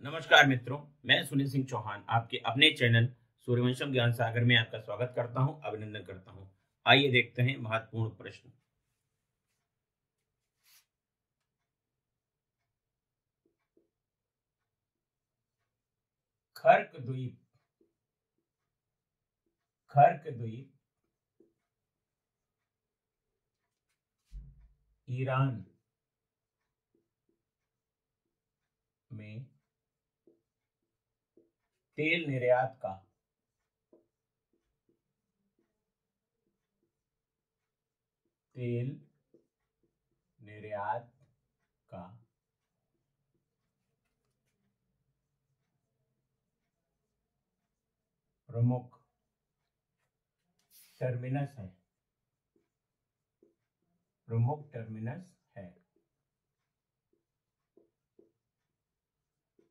नमस्कार मित्रों, मैं सुनील सिंह चौहान आपके अपने चैनल सूर्यवंशम ज्ञान सागर में आपका स्वागत करता हूं, अभिनंदन करता हूं। आइए देखते हैं महत्वपूर्ण प्रश्न। खर्क द्वीप ईरान में तेल निर्यात का प्रमुख टर्मिनस है।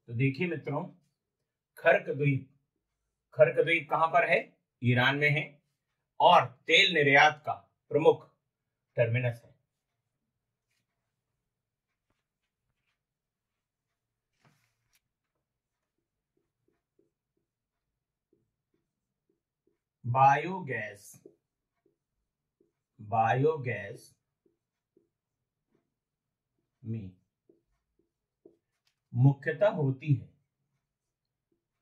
तो देखिए मित्रों, खर्क द्वीप कहां पर है? ईरान में है और तेल निर्यात का प्रमुख टर्मिनस है। बायोगैस में मुख्यतः होती है।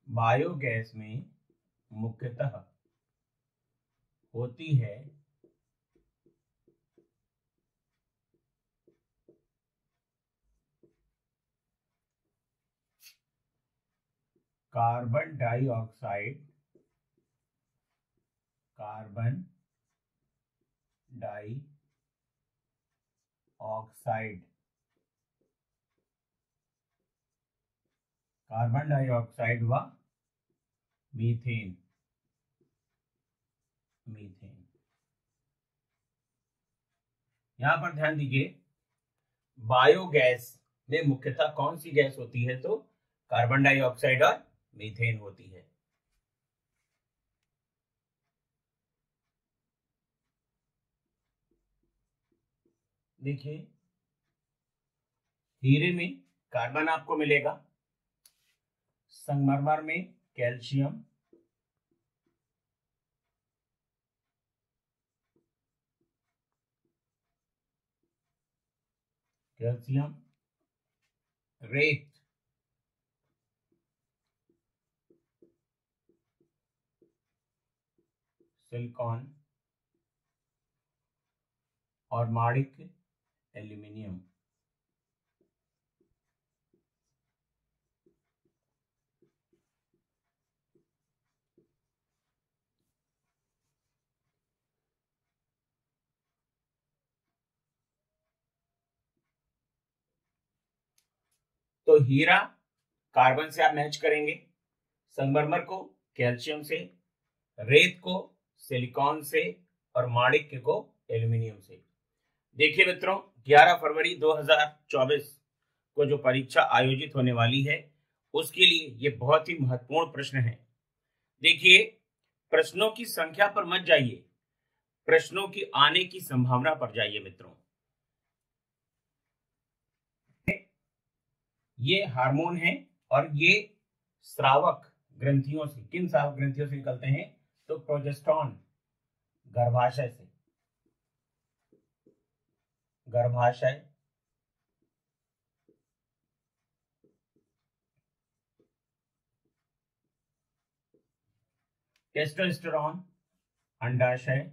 बायोगैस में मुख्यतः होती है कार्बन डाइऑक्साइड व मीथेन। यहां पर ध्यान दीजिए, बायोगैस में मुख्यतः कौन सी गैस होती है? तो कार्बन डाइऑक्साइड और मीथेन होती है। देखिए, हीरे में कार्बन आपको मिलेगा, संगमरमर में कैल्शियम, रेत, सिलिकॉन और माणिक एल्यूमिनियम। तो हीरा कार्बन से आप मैच करेंगे, संगमरमर को कैल्शियम से, रेत को सिलिकॉन से और माणिक्य को एल्यूमिनियम से। देखिए मित्रों, 11 फरवरी 2024 को जो परीक्षा आयोजित होने वाली है उसके लिए ये बहुत ही महत्वपूर्ण प्रश्न है। देखिए, प्रश्नों की संख्या पर मत जाइए, प्रश्नों की आने की संभावना पर जाइए मित्रों। ये हार्मोन है और ये स्रावक ग्रंथियों से, किन स्रावक ग्रंथियों से निकलते हैं? तो प्रोजेस्टेरॉन गर्भाशय से, टेस्टोस्टेरोन अंडाशय,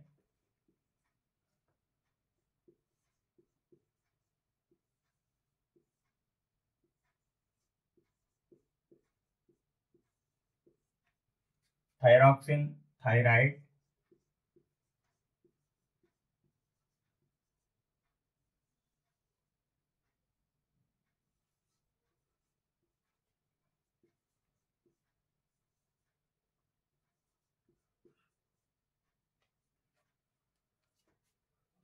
थायरॉक्सिन थायराइड,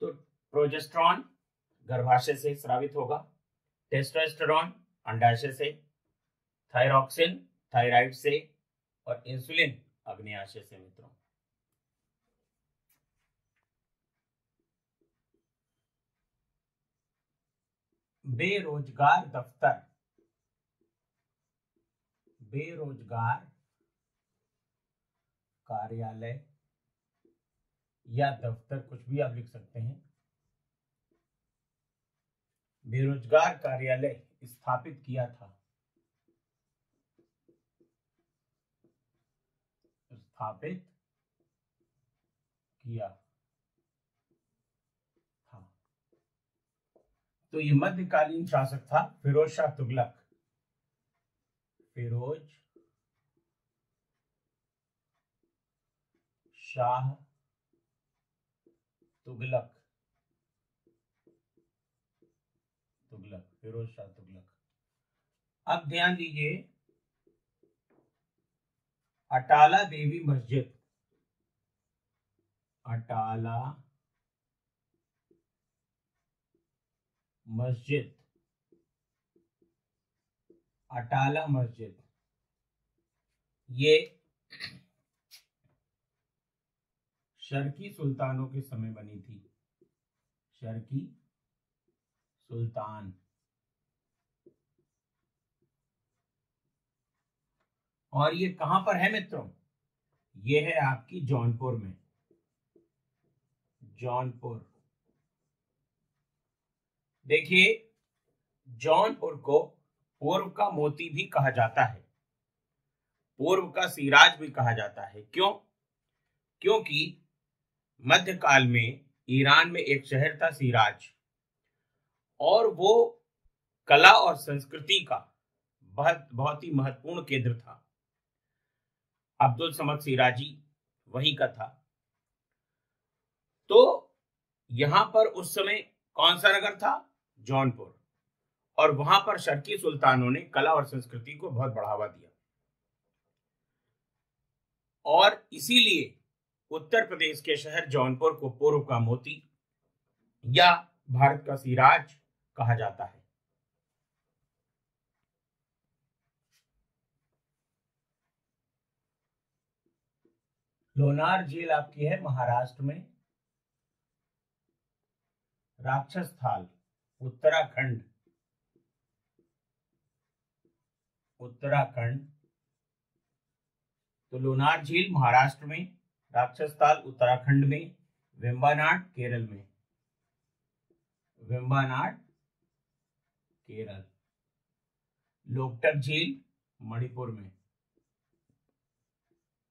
तो प्रोजेस्टेरॉन गर्भाशय से स्रावित होगा, टेस्टोस्टेरोन अंडाशय से, थायरॉक्सिन थायराइड से और इंसुलिन अग्न्याशय से। मित्रों, बेरोजगार दफ्तर बेरोजगार कार्यालय या दफ्तर, कुछ भी आप लिख सकते हैं। बेरोजगार कार्यालय स्थापित किया था, स्थापित किया था। तो ये मध्यकालीन शासक था फिरोज शाह तुगलक। फिरोज शाह तुगलक, फिरोज शाह तुगलक। अब ध्यान दीजिए, अटाला देवी मस्जिद, अटाला मस्जिद, अटाला मस्जिद, ये शर्की सुल्तानों के समय बनी थी। शर्की सुल्तान, और ये कहां पर है मित्रों? ये है आपकी जौनपुर में, जौनपुर। देखिए, जौनपुर को पूर्व का मोती भी कहा जाता है, पूर्व का सिराज भी कहा जाता है। क्यों? क्योंकि मध्यकाल में ईरान में एक शहर था सिराज, और वो कला और संस्कृति का बहुत ही महत्वपूर्ण केंद्र था। अब्दुल समद सिराजी वहीं का था। तो यहां पर उस समय कौन सा नगर था? जौनपुर। और वहां पर शर्की सुल्तानों ने कला और संस्कृति को बहुत बढ़ावा दिया, और इसीलिए उत्तर प्रदेश के शहर जौनपुर को पूर्व का मोती या भारत का सिराज कहा जाता है। लोनार झील आपकी है महाराष्ट्र में। राक्षसथाल उत्तराखंड, उत्तराखंड। तो लोनार झील महाराष्ट्र में, राक्षसताल उत्तराखंड में, वेम्बानाड केरल में, वेम्बानाड केरल। लोकटक झील मणिपुर में,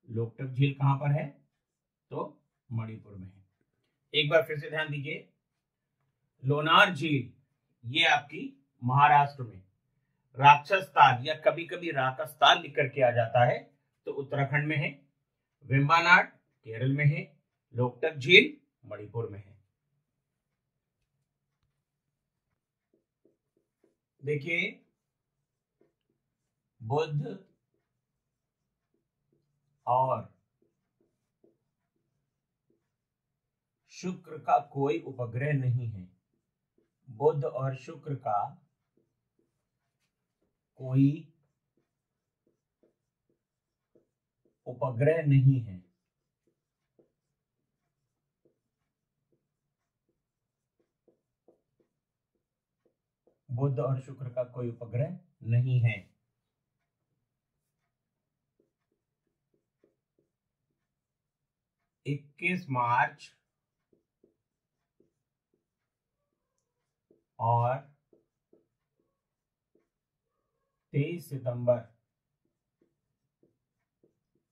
लोकटक झील कहां पर है? तो मणिपुर में है। एक बार फिर से ध्यान दीजिए, लोनार झील ये आपकी महाराष्ट्र में, राक्षसताल या कभी कभी राकसताल लिख करके आ जाता है तो उत्तराखंड में है, वेम्बानाड केरल में है, लोकटक झील मणिपुर में है। देखिए, बुध और शुक्र का कोई उपग्रह नहीं है, बुध और शुक्र का कोई उपग्रह नहीं है। बुध और शुक्र का कोई उपग्रह नहीं है। इक्कीस मार्च और 23 सितंबर,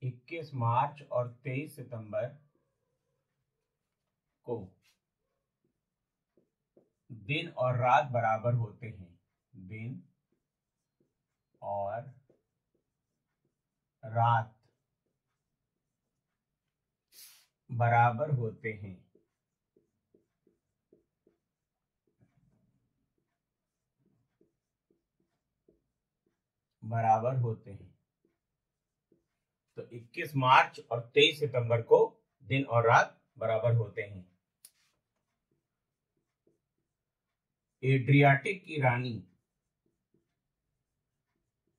21 मार्च और 23 सितंबर को दिन और रात बराबर होते हैं, दिन और रात बराबर होते हैं। बराबर होते हैं। तो 21 मार्च और 23 सितंबर को दिन और रात बराबर होते हैं। एड्रियाटिक की रानी,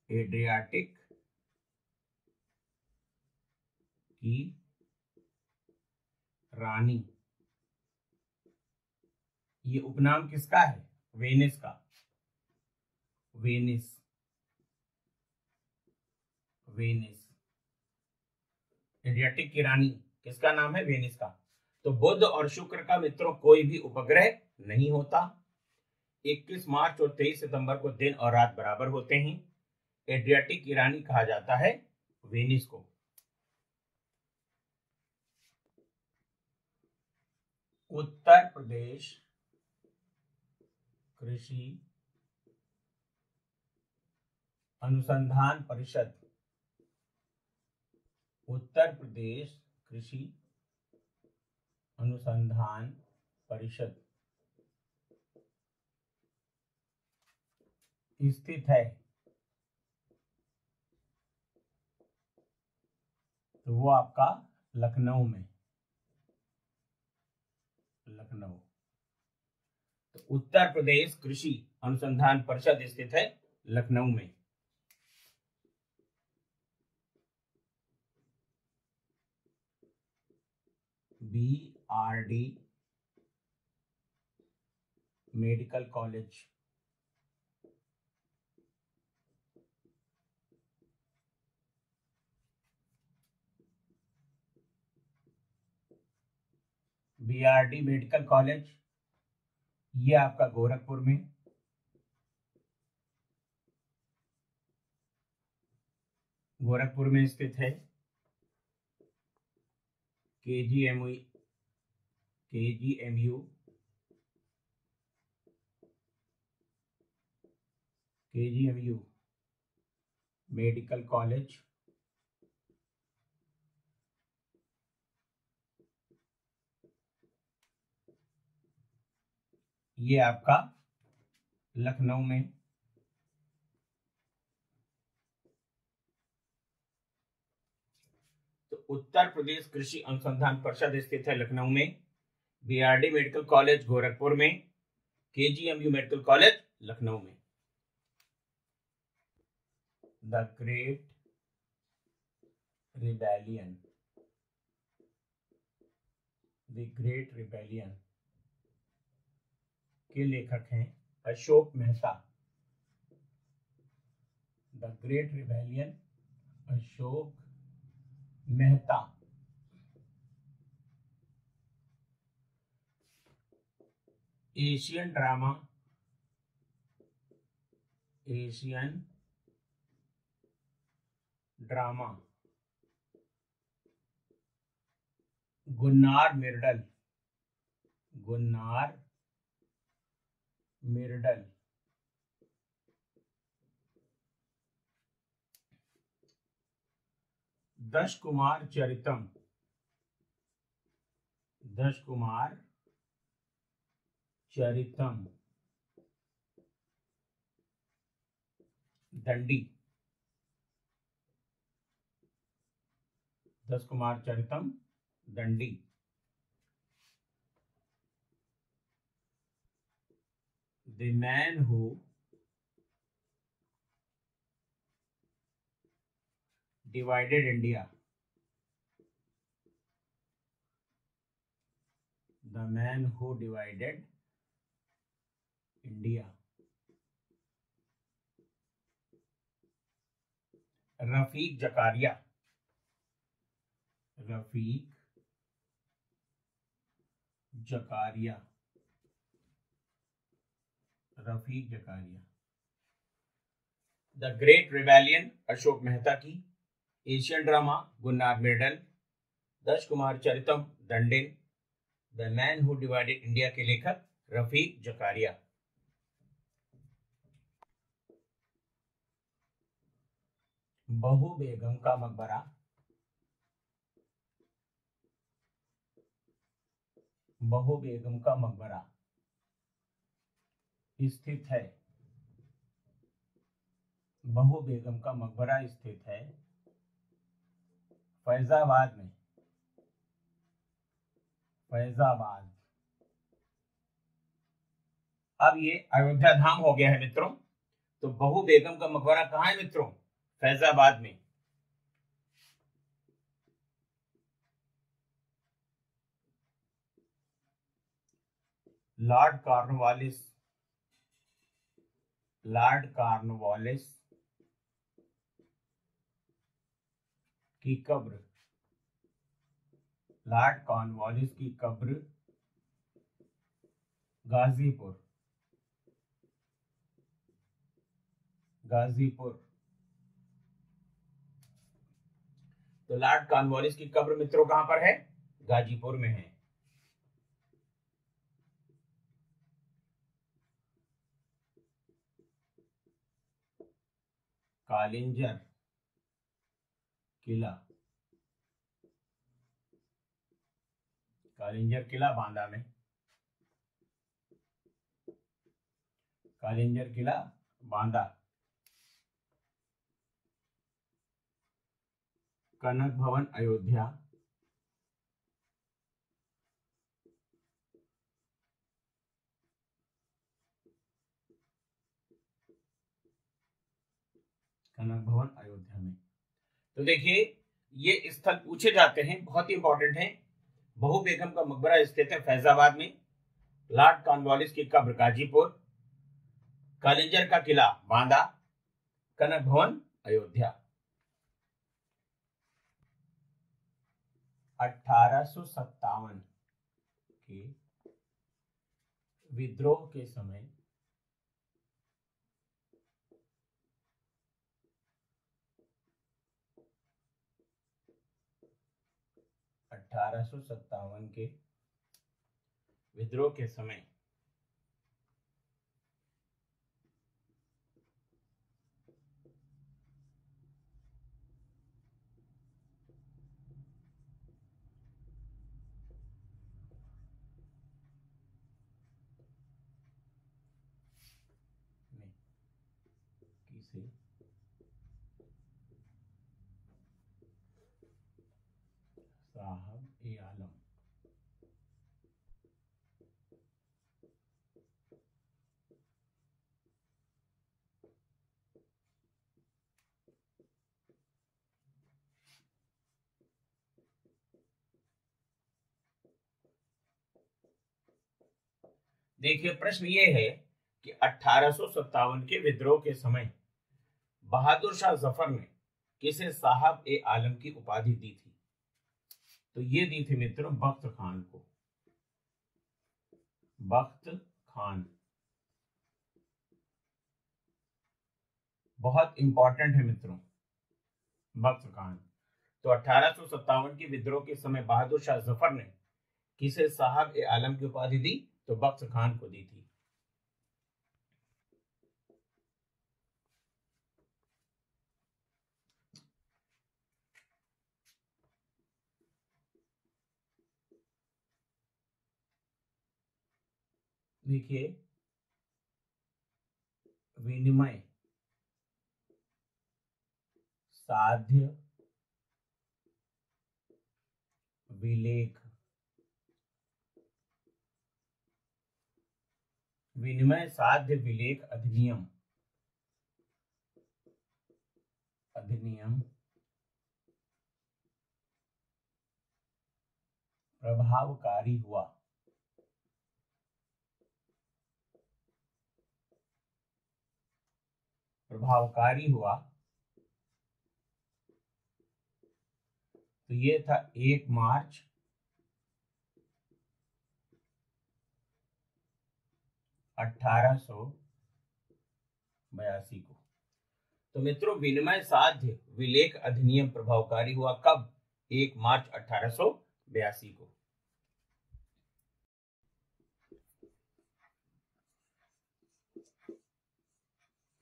एड्रियाटिक की रानी, ये उपनाम किसका है? वेनिस का, वेनिस। वेनिस। एड्रियाटिक की रानी किसका नाम है? वेनिस का। तो बुध और शुक्र का मित्रों कोई भी उपग्रह नहीं होता। 21 मार्च और 23 सितंबर को दिन और रात बराबर होते हैं। एड्रियाटिक की रानी कहा जाता है वेनिस को। उत्तर प्रदेश कृषि अनुसंधान परिषद, उत्तर प्रदेश कृषि अनुसंधान परिषद स्थित है, तो वो आपका लखनऊ में, लखनऊ। तो उत्तर प्रदेश कृषि अनुसंधान परिषद स्थित है लखनऊ में। BRD medical college, BRD medical college ये आपका गोरखपुर में, गोरखपुर में स्थित है। KGMU मेडिकल कॉलेज ये आपका लखनऊ में। तो उत्तर प्रदेश कृषि अनुसंधान परिषद स्थित है लखनऊ में, BRD मेडिकल कॉलेज गोरखपुर में, KGMU मेडिकल कॉलेज लखनऊ में। The Great Rebellion, The Great Rebellion के लेखक हैं Ashok Mehta. The Great Rebellion Ashok Mehta. Asian Drama, Asian Drama Gunnar Myrdal, Gunnar Myrdal. Dashakumaracharitam, Dashakumaracharitam Dandi, Dashakumaracharitam Dandi. The Man Who Divided India, The Man Who Divided India. Rafiq Zakaria, Rafiq Zakaria, Rafiq Zakaria. The Great Rebellion Ashok Mehta की, Asian Drama Gunnar Myrdal, Dashakumaracharitam Dandin, the Man Who Divided India के लेखक रफीक जकारिया। बहू बेगम का मकबरा, बहू बेगम का मकबरा स्थित है, बहू बेगम का मकबरा स्थित है फैजाबाद में, फैजाबाद। अब ये अयोध्या धाम हो गया है मित्रों। तो बहू बेगम का मकबरा कहाँ है मित्रों? फैजाबाद में। लॉर्ड कॉर्नवालिस, लॉर्ड कॉर्नवालिस की कब्र, लॉर्ड कॉर्नवालिस की कब्र गाजीपुर, गाजीपुर। तो लॉर्ड कॉर्नवालिस की कब्र मित्रों कहां पर है? गाजीपुर में है। कालिंजर किला, कालिंजर किला बांदा में, कालिंजर किला बांदा। कनक भवन अयोध्या, कनक भवन अयोध्या में। तो देखिए ये स्थल पूछे जाते हैं, बहुत ही इंपॉर्टेंट है। बहू बेगम का मकबरा स्थित है फैजाबाद में, लॉर्ड कॉर्नवालिस की कब्र गाजीपुर, कालिंजर का किला बांदा, कनक भवन अयोध्या। 1857 के विद्रोह के समय 1857 के विद्रोह के समय किसे साहब ए आलम देखिए प्रश्न ये है कि 1857 के विद्रोह के समय बहादुर शाह जफर ने किसे साहब ए आलम की उपाधि दी थी? तो ये दी थी मित्रों बख्त खान को, बख्त खान। बहुत इंपॉर्टेंट है मित्रों बख्त खान। तो 1857 के विद्रोह के समय बहादुर शाह जफर ने किसे साहब ए आलम की उपाधि दी? तो बख्त खान को दी थी। देखिए विनिमय साध्य विलेख, विनिमय साध्य विलेख अधिनियम, अधिनियम प्रभावकारी हुआ, प्रभावकारी हुआ। तो ये था 1 मार्च 1882 को। तो मित्रों विनिमय साध्य विलेख अधिनियम प्रभावकारी हुआ कब? 1 मार्च 1882 को।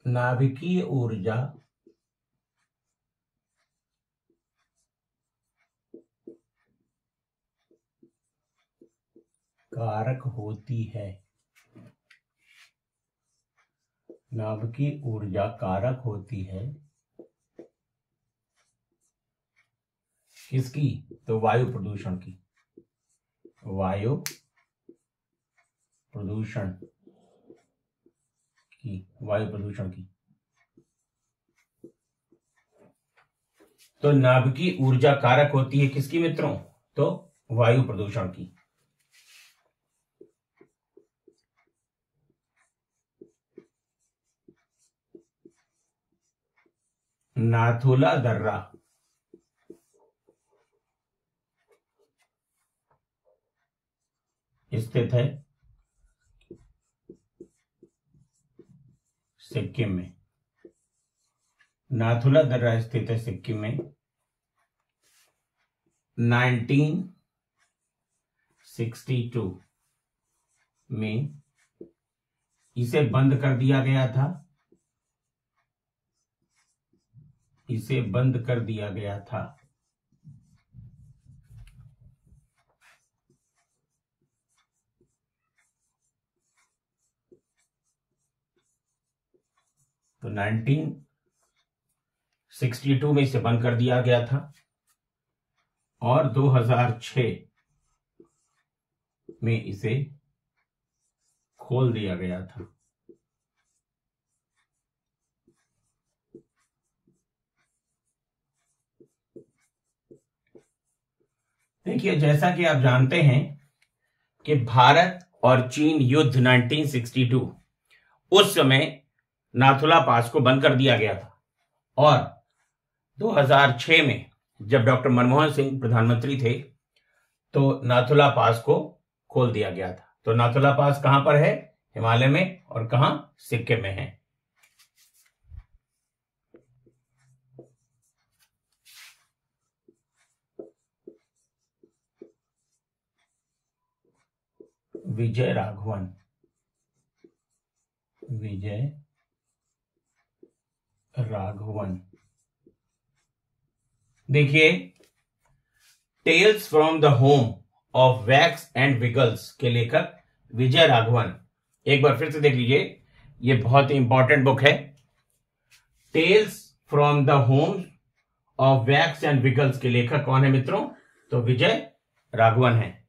नाभिकीय ऊर्जा कारक होती है, नाभिकीय ऊर्जा कारक होती है किसकी? तो वायु प्रदूषण की, वायु प्रदूषण की, वायु प्रदूषण की। तो नाभिकीय ऊर्जा कारक होती है किसकी मित्रों? तो वायु प्रदूषण की। नाथुला दर्रा, स्थित है सिक्किम में। नाथुला दर्रा स्थित है सिक्किम में। 1962 में इसे बंद कर दिया गया था। इसे बंद कर दिया गया था। तो 1962 में इसे बंद कर दिया गया था और 2006 में इसे खोल दिया गया था। देखिए, जैसा कि आप जानते हैं कि भारत और चीन युद्ध 1962, उस समय नाथुला पास को बंद कर दिया गया था और 2006 में जब डॉक्टर मनमोहन सिंह प्रधानमंत्री थे तो नाथुला पास को खोल दिया गया था। तो नाथुला पास कहां पर है? हिमालय में। और कहां? सिक्किम में है। विजय राघवन। विजय राघवन। देखिए, tales from the home of wax and wiggles के लेखक विजय राघवन। एक बार फिर से देख लीजिए, ये बहुत ही इंपॉर्टेंट बुक है। Tales from the home of wax and wiggles के लेखक कौन है मित्रों? तो विजय राघवन है।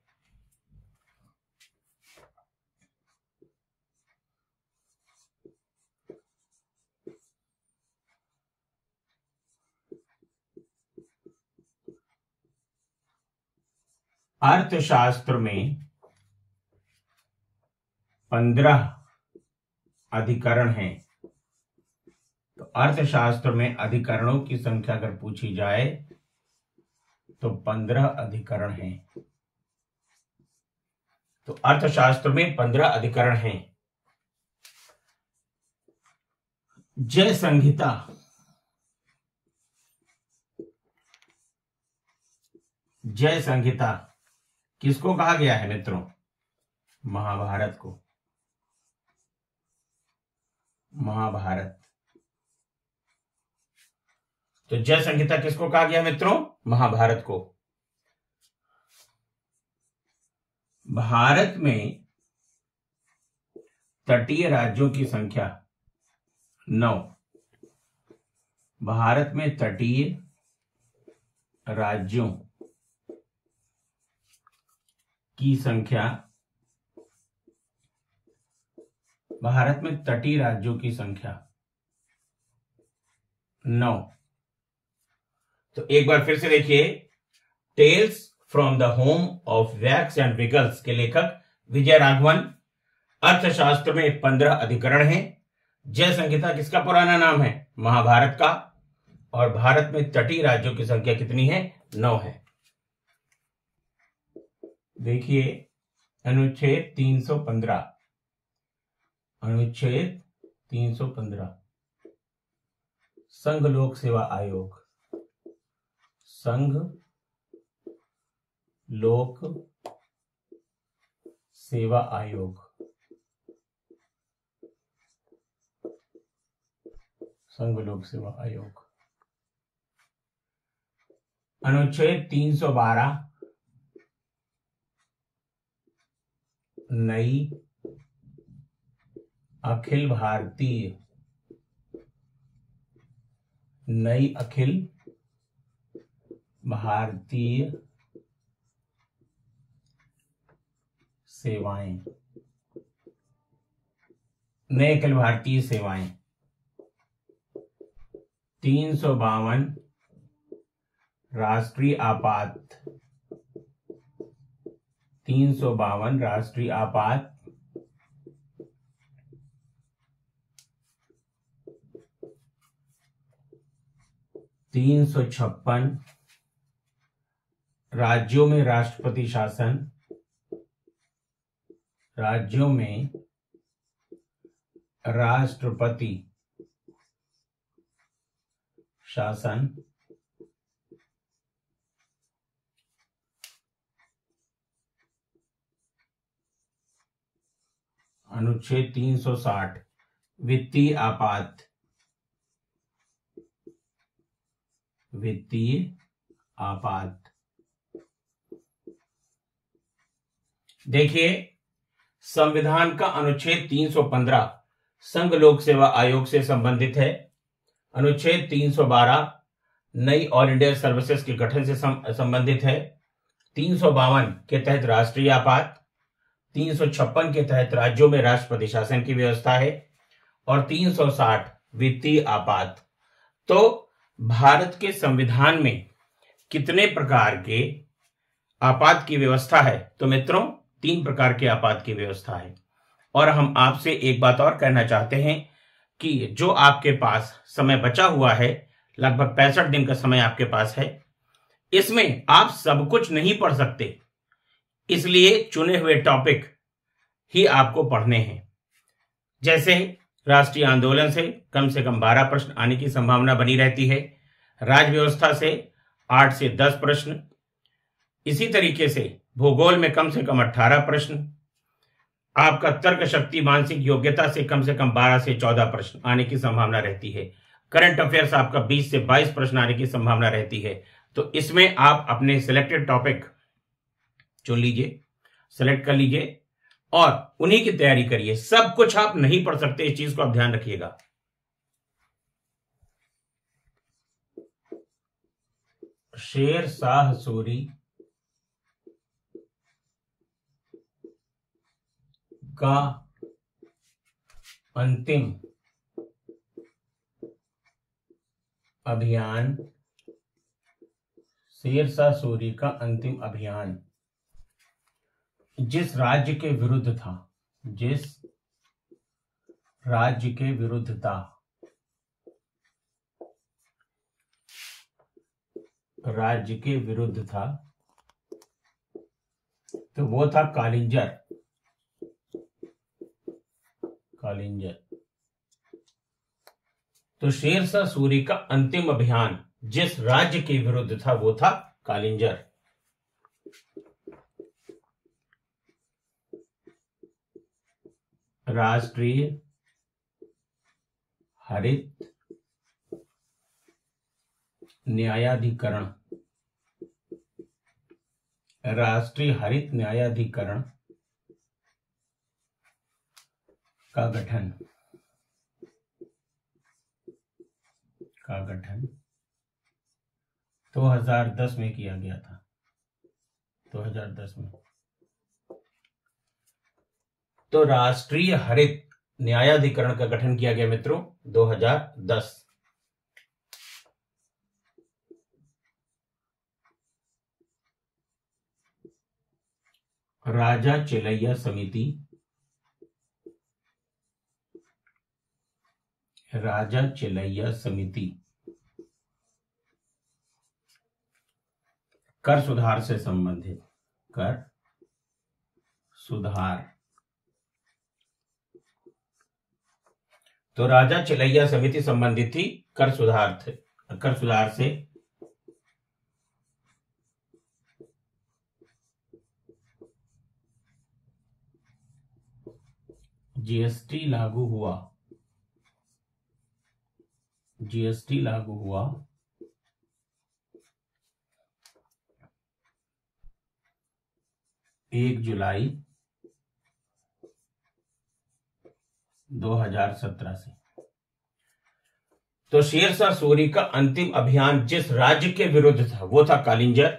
अर्थशास्त्र में 15 अधिकरण हैं। तो अर्थशास्त्र में अधिकरणों की संख्या अगर पूछी जाए तो 15 अधिकरण हैं। तो अर्थशास्त्र में 15 अधिकरण हैं। जय संहिता। जय संहिता किसको कहा गया है मित्रों? महाभारत को। महाभारत। तो जय संहिता किसको कहा गया मित्रों? महाभारत को। भारत में तटीय राज्यों की संख्या 9। भारत में तटीय राज्यों की संख्या, भारत में तटीय राज्यों की संख्या 9। तो एक बार फिर से देखिए, tales from the home of wax and wiggles के लेखक विजय राघवन। अर्थशास्त्र में 15 अधिकरण हैं। जय संहिता किसका पुराना नाम है? महाभारत का। और भारत में तटीय राज्यों की संख्या कितनी है? 9 है। देखिए, अनुच्छेद 315। अनुच्छेद 315 संघ लोक सेवा आयोग। संघ लोक सेवा आयोग। संघ लोक सेवा आयोग। अनुच्छेद 312 नई अखिल भारतीय सेवाएं। नई अखिल भारतीय सेवाएं। 352 राष्ट्रीय आपात। 352 राष्ट्रीय आपात। 356 राज्यों में राष्ट्रपति शासन। राज्यों में राष्ट्रपति शासन अनुच्छेद 360 वित्तीय आपात देखिए, संविधान का अनुच्छेद 315 संघ लोक सेवा आयोग से संबंधित है। अनुच्छेद 312 नई ऑल इंडिया सर्विसेज के गठन से संबंधित है। 352 के तहत राष्ट्रीय आपात, 356 के तहत राज्यों में राष्ट्रपति शासन की व्यवस्था है और 360 वित्तीय आपात। तो भारत के संविधान में कितने प्रकार के आपात की व्यवस्था है? तो मित्रों, 3 प्रकार के आपात की व्यवस्था है। और हम आपसे एक बात और कहना चाहते हैं कि जो आपके पास समय बचा हुआ है, लगभग 65 दिन का समय आपके पास है, इसमें आप सब कुछ नहीं पढ़ सकते, इसलिए चुने हुए टॉपिक ही आपको पढ़ने हैं। जैसे राष्ट्रीय आंदोलन से कम 12 प्रश्न आने की संभावना बनी रहती है, राज्य व्यवस्था से 8 से 10 प्रश्न, इसी तरीके से भूगोल में कम से कम 18 प्रश्न, आपका तर्क शक्ति मानसिक योग्यता से कम 12 से 14 प्रश्न आने की संभावना रहती है। करंट अफेयर्स आपका 20 से 22 प्रश्न आने की संभावना रहती है। तो इसमें आप अपने सिलेक्टेड टॉपिक चुन लीजिए, सिलेक्ट कर लीजिए और उन्हीं की तैयारी करिए। सब कुछ आप नहीं पढ़ सकते, इस चीज को आप ध्यान रखिएगा। शेर शाह सूरी का अंतिम अभियान, शेर शाह सूरी का अंतिम अभियान जिस राज्य के विरुद्ध था, जिस राज्य के विरुद्ध था, राज्य के विरुद्ध था, तो वो था कालिंजर। तो शेर शाह सूरी का अंतिम अभियान जिस राज्य के विरुद्ध था वो था कालिंजर। राष्ट्रीय हरित न्यायाधिकरण, राष्ट्रीय हरित न्यायाधिकरण का गठन 2010 में किया गया था। 2010 में तो राष्ट्रीय हरित न्यायाधिकरण का गठन किया गया मित्रों 2010। राजा चिलैया समिति, राजा चिलैया समिति कर सुधार से संबंधित, कर सुधार। तो राजा चिलैया समिति संबंधित थी कर सुधार से। जीएसटी लागू हुआ, जीएसटी लागू हुआ 1 जुलाई 2017 से। तो शेर शाह सूरी का अंतिम अभियान जिस राज्य के विरुद्ध था वो था कालिंजर।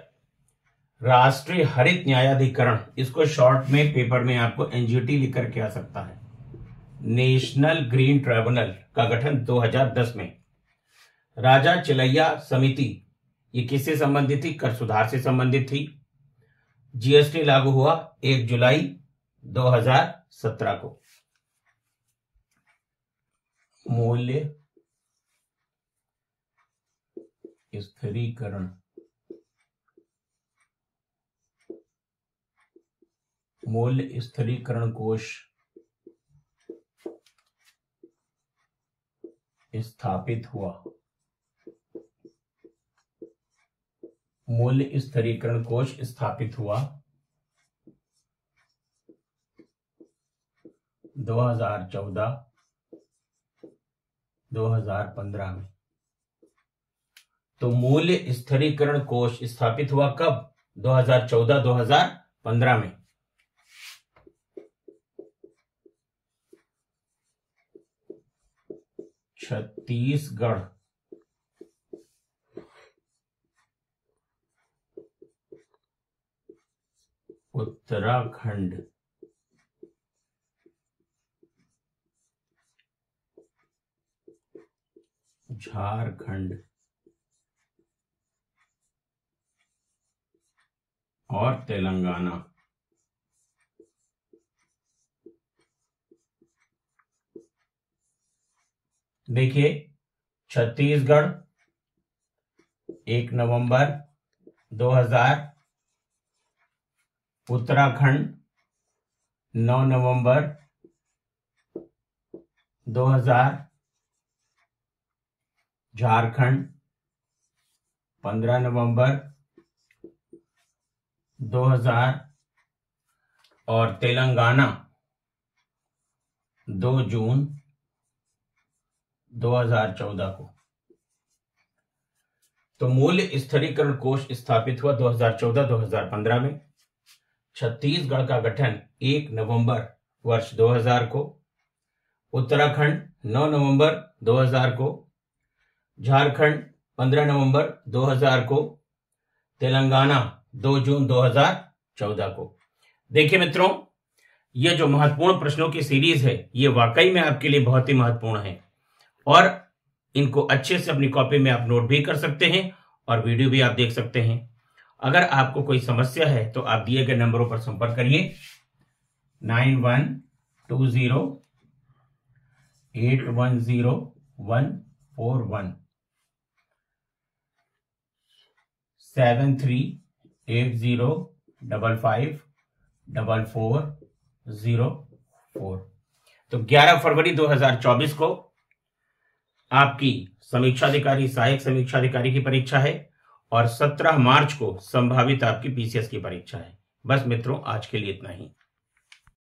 राष्ट्रीय हरित न्यायाधिकरण, इसको शॉर्ट में पेपर में आपको एनजीटी लिख करके आ सकता है, नेशनल ग्रीन ट्राइब्यूनल का गठन 2010 में। राजा चिलैया समिति ये किससे संबंधित थी? कर सुधार से संबंधित थी। जीएसटी लागू हुआ 1 जुलाई 2017 को। मूल्य स्थिरीकरण, मूल्य स्थिरीकरण कोष स्थापित हुआ। मूल्य स्थिरीकरण कोष स्थापित हुआ 2014-2015 में। तो मूल्य स्थिरीकरण कोष स्थापित हुआ कब? 2014-2015 में। छत्तीसगढ़ उत्तराखंड झारखंड और तेलंगाना देखिए, छत्तीसगढ़ 1 नवंबर 2000, उत्तराखंड 9 नवंबर 2000, झारखंड 15 नवंबर 2000 और तेलंगाना 2 जून 2014 को। तो मूल्य स्थिरीकरण कोष स्थापित हुआ 2014-2015 में। छत्तीसगढ़ का गठन 1 नवंबर वर्ष 2000 को, उत्तराखंड 9 नवंबर 2000 को, झारखंड 15 नवंबर 2000 को, तेलंगाना 2 जून 2014 को। देखिए मित्रों, ये जो महत्वपूर्ण प्रश्नों की सीरीज है ये वाकई में आपके लिए बहुत ही महत्वपूर्ण है और इनको अच्छे से अपनी कॉपी में आप नोट भी कर सकते हैं और वीडियो भी आप देख सकते हैं। अगर आपको कोई समस्या है तो आप दिए गए नंबरों पर संपर्क करिए 9120810141 7380554404। तो 11 फरवरी 2024 को आपकी समीक्षाधिकारी, सहायक समीक्षाधिकारी की परीक्षा है और 17 मार्च को संभावित आपकी पीसीएस की परीक्षा है। बस मित्रों, आज के लिए इतना ही।